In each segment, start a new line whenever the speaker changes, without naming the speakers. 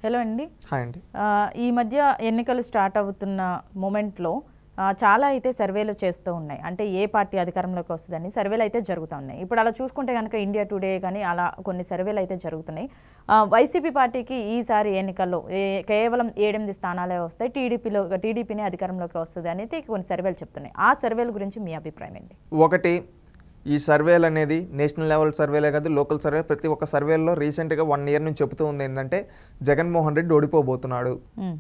Hello అండి.
Hi అండి.
ఈ మధ్య ఎన్నికలు స్టార్ట్ అవుతున్న మూమెంట్లో చాలా అయితే సర్వేలు చేస్తూ ఉన్నాయి. అంటే ఏ పార్టీ అధికారంలోకి వస్తుందని సర్వేలు అయితే జరుగుతూ ఉన్నాయి. ఇప్పుడు అలా చూసుకుంటే కనుక ఇండియా టుడే కానీ అలా కొన్ని సర్వేలు అయితే జరుగుతున్నాయి. వైసీపీ పార్టీకి ఈసారి ఎన్నికల్లో కేవలం 8 స్థానాలే వస్తాయి, టీడీపీనే అధికారంలోకి వస్తుంది అనేది కొన్ని సర్వేలు చెప్తున్నాయి. ఆ సర్వేల గురించి మీ అభిప్రాయం ఏంటి?
ఒకటి, ఈ సర్వేలు అనేది నేషనల్ లెవెల్ సర్వేలే కాదు, లోకల్ సర్వే, ప్రతి ఒక్క సర్వేల్లో రీసెంట్గా 1 ఇయర్ నుంచి చెబుతూ ఉంది ఏంటంటే జగన్మోహన్ రెడ్డి ఓడిపోబోతున్నాడు,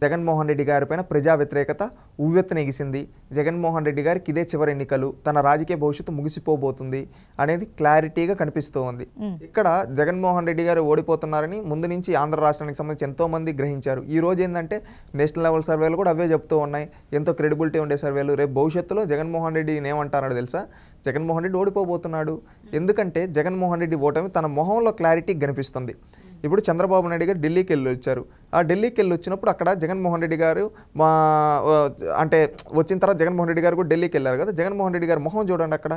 జగన్మోహన్ రెడ్డి గారి పైన ప్రజా వ్యతిరేకత ఉవ్వెత్తునెగిసింది, జగన్మోహన్ రెడ్డి గారికి ఇదే చివరి ఎన్నికలు, తన రాజకీయ భవిష్యత్తు ముగిసిపోబోతుంది అనేది క్లారిటీగా కనిపిస్తూ ఉంది. ఇక్కడ జగన్మోహన్ రెడ్డి గారు ఓడిపోతున్నారని ముందు నుంచి ఆంధ్ర రాష్ట్రానికి సంబంధించి ఎంతో మంది గ్రహించారు. ఈ రోజు ఏంటంటే నేషనల్ లెవెల్ సర్వేలు కూడా అవే చెప్తూ ఉన్నాయి, ఎంతో క్రెడిబిలిటీ ఉండే సర్వేలు. రేపు భవిష్యత్తులో జగన్మోహన్ రెడ్డి ఏమంటారో తెలుసా? జగన్మోహన్ రెడ్డి ఓడిపోబోతున్నాడు. ఎందుకంటే జగన్మోహన్ రెడ్డి ఓటమి తన మొహంలో క్లారిటీ కనిపిస్తుంది. ఇప్పుడు చంద్రబాబు నాయుడు గారు ఢిల్లీకి వెళ్ళి వచ్చారు. ఆ ఢిల్లీకి వెళ్ళి వచ్చినప్పుడు అక్కడ జగన్మోహన్ రెడ్డి గారు అంటే వచ్చిన తర్వాత జగన్మోహన్ రెడ్డి గారు కూడా ఢిల్లీకి వెళ్ళారు కదా. జగన్మోహన్ రెడ్డి గారు మొహం చూడండి, అక్కడ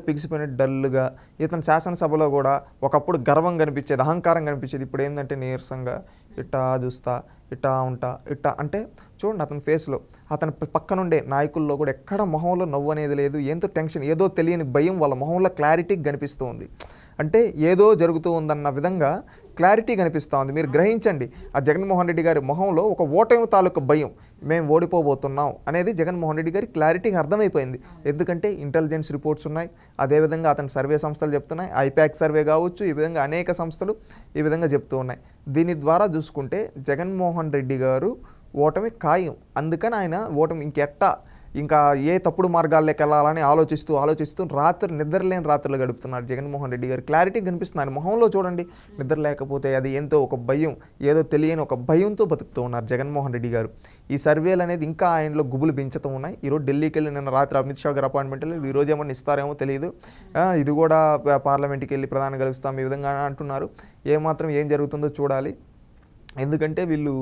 పిగిసిపోయిన డల్గా. ఇతను శాసనసభలో కూడా ఒకప్పుడు గర్వం కనిపించేది, అహంకారం కనిపించేది. ఇప్పుడు ఏంటంటే నీరసంగా ఇట్టా చూస్తా, ఇట్టా ఉంటా, ఇట్టా అంటే చూడండి అతని ఫేస్లో. అతని పక్కనుండే నాయకుల్లో కూడా ఎక్కడ మొహంలో నవ్వు అనేది లేదు, ఎంతో టెన్షన్, ఏదో తెలియని భయం వాళ్ళ మొహంలో క్లారిటీ కనిపిస్తూ ఉంది. అంటే ఏదో జరుగుతూ ఉందన్న విధంగా క్లారిటీ కనిపిస్తూ ఉంది. మీరు గ్రహించండి, ఆ జగన్మోహన్ రెడ్డి గారి మొహంలో ఒక ఓటమి తాలూకు భయం, మేము ఓడిపోబోతున్నాం అనేది జగన్మోహన్ రెడ్డి గారి క్లారిటీగా అర్థమైపోయింది. ఎందుకంటే ఇంటెలిజెన్స్ రిపోర్ట్స్ ఉన్నాయి, అదేవిధంగా అతని సర్వే సంస్థలు చెప్తున్నాయి, ఐపాక్ సర్వే కావచ్చు, ఈ విధంగా అనేక సంస్థలు ఈ విధంగా చెప్తూ ఉన్నాయి. దీని ద్వారా చూసుకుంటే జగన్మోహన్ రెడ్డి గారు ఓటమి ఖాయం. అందుకని ఆయన ఓటమి ఇంకా ఏ తప్పుడు మార్గాల్లోకి వెళ్ళాలని ఆలోచిస్తూ రాత్రి నిద్రలేని రాత్రులు గడుపుతున్నారు జగన్మోహన్ రెడ్డి గారు. క్లారిటీ కనిపిస్తుంది ఆయన మొహంలో. చూడండి, నిద్ర లేకపోతే అది ఎంతో ఒక భయం, ఏదో తెలియని ఒక భయంతో బతుకుతూ ఉన్నారు జగన్మోహన్ రెడ్డి గారు. ఈ సర్వేలు అనేది ఇంకా ఆయనలో గుబులు పెంచుతూ ఉన్నాయి. ఈరోజు ఢిల్లీకి వెళ్ళి నిన్న రాత్రి అమిత్ షా గారు అపాయింట్మెంట్ లేదు, ఈరోజు ఏమన్నా ఇస్తారేమో తెలియదు. ఇది కూడా పార్లమెంట్కి వెళ్ళి ప్రధాని కలుస్తాం ఈ విధంగా అంటున్నారు. ఏమాత్రం ఏం జరుగుతుందో చూడాలి. ఎందుకంటే వీళ్ళు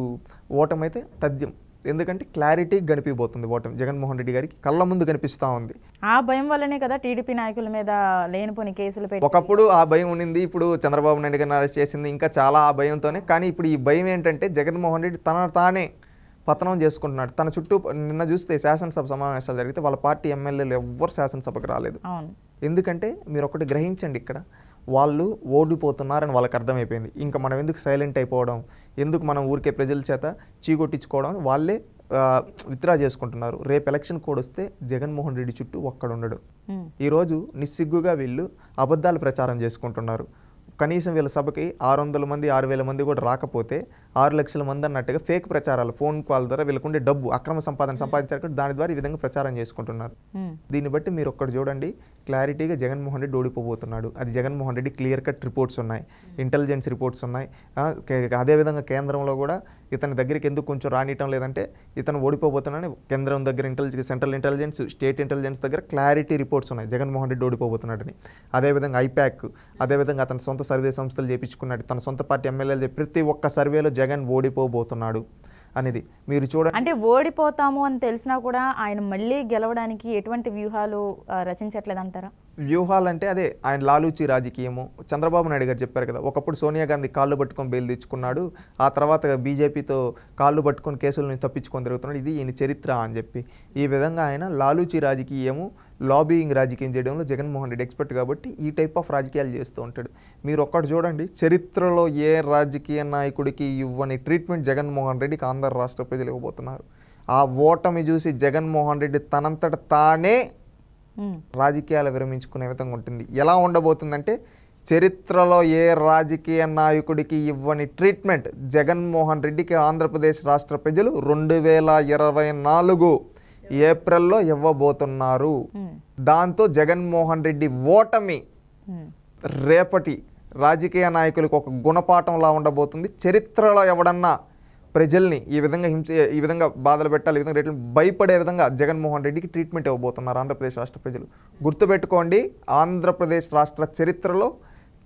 ఓటమైతే తథ్యం. ఎందుకంటే క్లారిటీ కనిపిపోతుంది ఓటమి జగన్మోహన్ రెడ్డి గారికి కళ్ళ ముందు కనిపిస్తూ ఉంది.
ఆ భయం వల్లనే కదా టీడీపీ నాయకుల మీద లేనిపోని కేసులు పెట్టి.
ఒకప్పుడు ఆ భయం ఉండింది, ఇప్పుడు చంద్రబాబు నాయుడు గారిని అరెస్ట్ చేసింది ఇంకా చాలా ఆ భయంతోనే. కానీ ఇప్పుడు ఈ భయం ఏంటంటే జగన్మోహన్ రెడ్డి తానే పతనం చేసుకుంటున్నాడు. తన చుట్టూ నిన్న చూస్తే శాసనసభ సమావేశాలు జరిగితే వాళ్ళ పార్టీ ఎమ్మెల్యేలు ఎవ్వరు శాసనసభకు రాలేదు. ఎందుకంటే మీరు ఒకటి గ్రహించండి, ఇక్కడ వాళ్ళు ఓడిపోతున్నారని వాళ్ళకి అర్థమైపోయింది. ఇంకా మనం ఎందుకు సైలెంట్ అయిపోవడం, ఎందుకు మనం ఊరికే ప్రజల చేత చీకొట్టించుకోవడం, వాళ్ళే విత్డ్రా చేసుకుంటున్నారు. రేపు ఎలక్షన్ కోడ్ వస్తే జగన్మోహన్ రెడ్డి చుట్టూ ఒక్కడుండడు. ఈరోజు నిస్సిగ్గుగా వీళ్ళు అబద్ధాలు ప్రచారం చేసుకుంటున్నారు. కనీసం వీళ్ళ సభకి 600 మంది 6,000 మంది కూడా రాకపోతే 6 లక్షల మంది అన్నట్టుగా ఫేక్ ప్రచారాలు, ఫోన్ కాల్ ద్వారా వీళ్ళకుండే డబ్బు అక్రమ సంపాదించారు, దాని ద్వారా ఈ విధంగా ప్రచారం చేసుకుంటున్నారు. దీన్ని బట్టి మీరు ఒక్కటి చూడండి, క్లారిటీగా జగన్మోహన్ రెడ్డి ఓడిపోబోతున్నాడు. అది Jaganmohan Reddy clear cut reports ఉన్నాయి, ఇంటెలిజెన్స్ రిపోర్ట్స్ ఉన్నాయి. అదేవిధంగా కేంద్రంలో కూడా ఇతని దగ్గరికి ఎందుకు కొంచెం రానియటం లేదంటే ఇతను ఓడిపోబోతున్నాడని కేంద్రం దగ్గర సెంట్రల్ ఇంటెలిజెన్స్, స్టేట్ ఇంటెలిజెన్స్ దగ్గర క్లారిటీ రిపోర్ట్స్ ఉన్నాయి జగన్మోహన్ రెడ్డి ఓడిపోబోతున్నాడని. అదేవిధంగా ఐపాక్, అదేవిధంగా అతని సొంత సర్వే సంస్థలు చేయించుకున్నాడు, తన సొంత పార్టీ ఎమ్మెల్యేలు ప్రతి ఒక్క సర్వేలో జగన్ ఓడిపోబోతున్నాడు అనేది మీరు చూడండి.
అంటే ఓడిపోతాము అని తెలిసినా కూడా ఆయన మళ్ళీ గెలవడానికి ఎటువంటి వ్యూహాలు రచించట్లేదంటారా?
వ్యూహాలు అంటే అదే ఆయన లాలూచి రాజకీయము. చంద్రబాబు నాయుడు గారు చెప్పారు కదా, ఒకప్పుడు సోనియా గాంధీ కాళ్ళు పట్టుకొని బెయిల్ తెచ్చుకున్నాడు, ఆ తర్వాత బీజేపీతో కాళ్ళు పట్టుకొని కేసుల నుంచి తప్పించుకొని తిరుగుతున్నాడు, ఇది ఈయన చరిత్ర అని చెప్పి ఈ విధంగా ఆయన లాలూచి రాజకీయము, లాబీయింగ్ రాజకీయం చేయడంలో జగన్మోహన్ రెడ్డి ఎక్స్పర్ట్ కాబట్టి ఈ టైప్ ఆఫ్ రాజకీయాలు చేస్తూ ఉంటాడు. మీరు ఒక్కటి చూడండి, చరిత్రలో ఏ రాజకీయ నాయకుడికి ఇవ్వని ట్రీట్మెంట్ జగన్మోహన్ రెడ్డికి ఆంధ్ర రాష్ట్ర ప్రజలు ఇవ్వబోతున్నారు. ఆ ఓటమి చూసి జగన్మోహన్ రెడ్డి తనంతట తానే రాజకీయాలు విరమించుకునే విధంగా ఉంటుంది. ఎలా ఉండబోతుందంటే చరిత్రలో ఏ రాజకీయ నాయకుడికి ఇవ్వని ట్రీట్మెంట్ జగన్మోహన్ రెడ్డికి ఆంధ్రప్రదేశ్ రాష్ట్ర ప్రజలు 2024 ఏప్రిల్లో ఇవ్వబోతున్నారు. దాంతో జగన్మోహన్ రెడ్డి ఓటమి రేపటి రాజకీయ నాయకులకు ఒక గుణపాఠంలా ఉండబోతుంది. చరిత్రలో ఎవడన్నా ప్రజల్ని ఈ విధంగా బాధలు పెట్టాలి, ఈ విధంగా రేట్లు భయపడే విధంగా జగన్మోహన్ రెడ్డికి ట్రీట్మెంట్ ఇవ్వబోతున్నారు ఆంధ్రప్రదేశ్ రాష్ట్ర ప్రజలు. గుర్తుపెట్టుకోండి, ఆంధ్రప్రదేశ్ రాష్ట్ర చరిత్రలో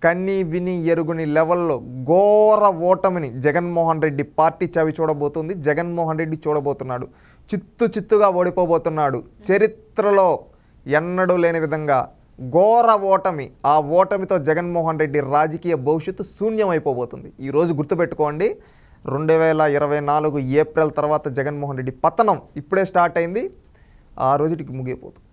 కన్ని విని ఎరుగుని లెవెల్లో ఘోర ఓటమిని జగన్మోహన్ రెడ్డి పార్టీ చవి చూడబోతుంది. జగన్మోహన్ రెడ్డి చూడబోతున్నాడు, చిత్తుగా ఓడిపోబోతున్నాడు. చరిత్రలో ఎన్నడూ లేని విధంగా ఘోర ఓటమి. ఆ ఓటమితో జగన్మోహన్ రెడ్డి రాజకీయ భవిష్యత్తు శూన్యమైపోబోతుంది. ఈరోజు గుర్తుపెట్టుకోండి, 2024 ఏప్రిల్ తర్వాత జగన్మోహన్ రెడ్డి పతనం ఇప్పుడే స్టార్ట్ అయింది, ఆ రోజుటికి ముగియపోతుంది.